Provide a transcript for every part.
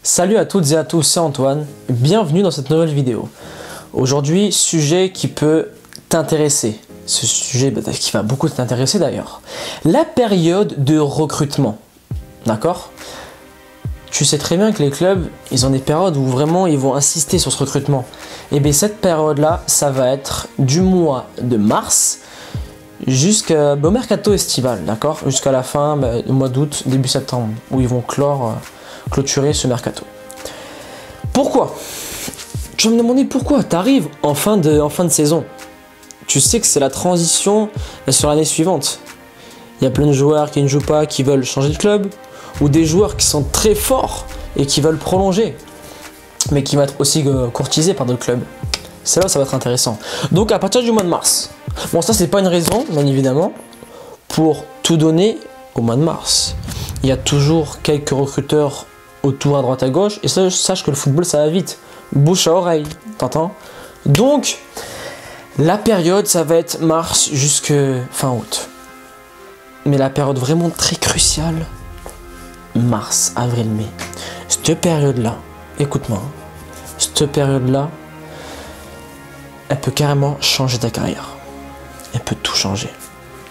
Salut à toutes et à tous, c'est Antoine, bienvenue dans cette nouvelle vidéo. Aujourd'hui, sujet qui peut t'intéresser, ce sujet qui va beaucoup t'intéresser d'ailleurs. La période de recrutement, d'accord? Tu sais très bien que les clubs, ils ont des périodes où vraiment ils vont insister sur ce recrutement. Et bien cette période-là, ça va être du mois de mars jusqu'au mercato estival, d'accord? Jusqu'à la fin du mois d'août, début septembre, où ils vont clôturer ce mercato. Pourquoi? Tu vas me demander pourquoi. Tu arrives en fin de saison. Tu sais que c'est la transition sur l'année suivante. Il y a plein de joueurs qui ne jouent pas, qui veulent changer de club, ou des joueurs qui sont très forts et qui veulent prolonger, mais qui vont être aussi courtisés par d'autres clubs. C'est là où ça va être intéressant. Donc à partir du mois de mars, bon ça c'est pas une raison, bien évidemment, pour tout donner au mois de mars. Il y a toujours quelques recruteurs autour à droite à gauche, et ça, sache que le football ça va vite, bouche à oreille, t'entends? Donc la période ça va être mars jusque fin août. Mais la période vraiment très cruciale, mars, avril, mai. Cette période-là, écoute-moi, cette période-là, elle peut carrément changer ta carrière. Elle peut tout changer.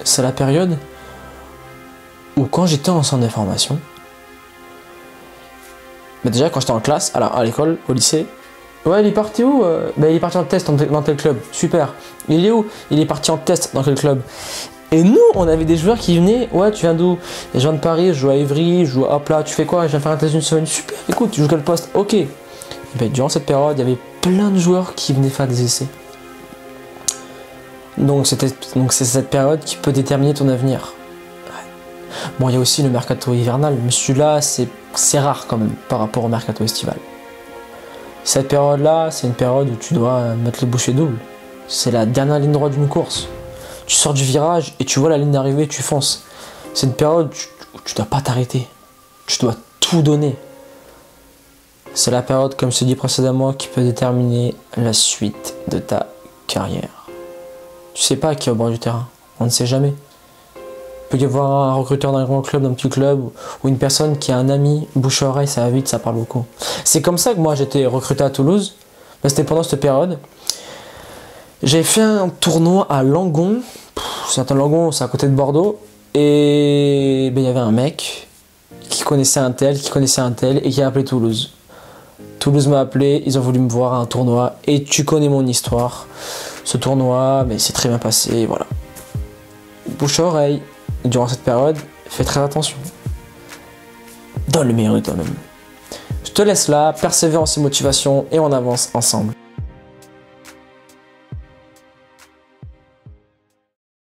C'est la période où quand j'étais en centre de formation, déjà quand j'étais en classe, alors à l'école, au lycée, ouais il est parti où? Il est parti en test dans tel club, super. Il est où? Il est parti en test dans quel club? Et nous, on avait des joueurs qui venaient, ouais, tu viens d'où? Je viens de Paris, je joue à Évry, je joue à Plat, tu fais quoi? Je viens faire un test d'une semaine, super, écoute, tu joues quel poste? Ok. Et bien, durant cette période, il y avait plein de joueurs qui venaient faire des essais. Donc c'est cette période qui peut déterminer ton avenir. Ouais. Bon, il y a aussi le mercato hivernal, mais celui-là, c'est rare quand même par rapport au mercato estival. Cette période-là, c'est une période où tu dois mettre les bouchées doubles. C'est la dernière ligne droite d'une course. Tu sors du virage et tu vois la ligne d'arrivée, tu fonces. C'est une période où tu dois pas t'arrêter. Tu dois tout donner. C'est la période, comme je te dis précédemment, qui peut déterminer la suite de ta carrière. Tu sais pas qui est au bord du terrain. On ne sait jamais. Il peut y avoir un recruteur d'un grand club, d'un petit club, ou une personne qui a un ami, bouche à oreille, ça va vite, ça parle beaucoup. C'est comme ça que moi j'étais recruté à Toulouse. C'était pendant cette période. J'ai fait un tournoi à Langon. C'est à côté de Bordeaux. Et il y avait un mec qui connaissait un tel, et qui a appelé Toulouse. Toulouse m'a appelé, ils ont voulu me voir à un tournoi. Et tu connais mon histoire. Ce tournoi, mais c'est très bien passé, voilà. Bouche à oreille. Durant cette période, fais très attention. Donne le meilleur de toi-même. Je te laisse là, persévère en ces motivations et on avance ensemble.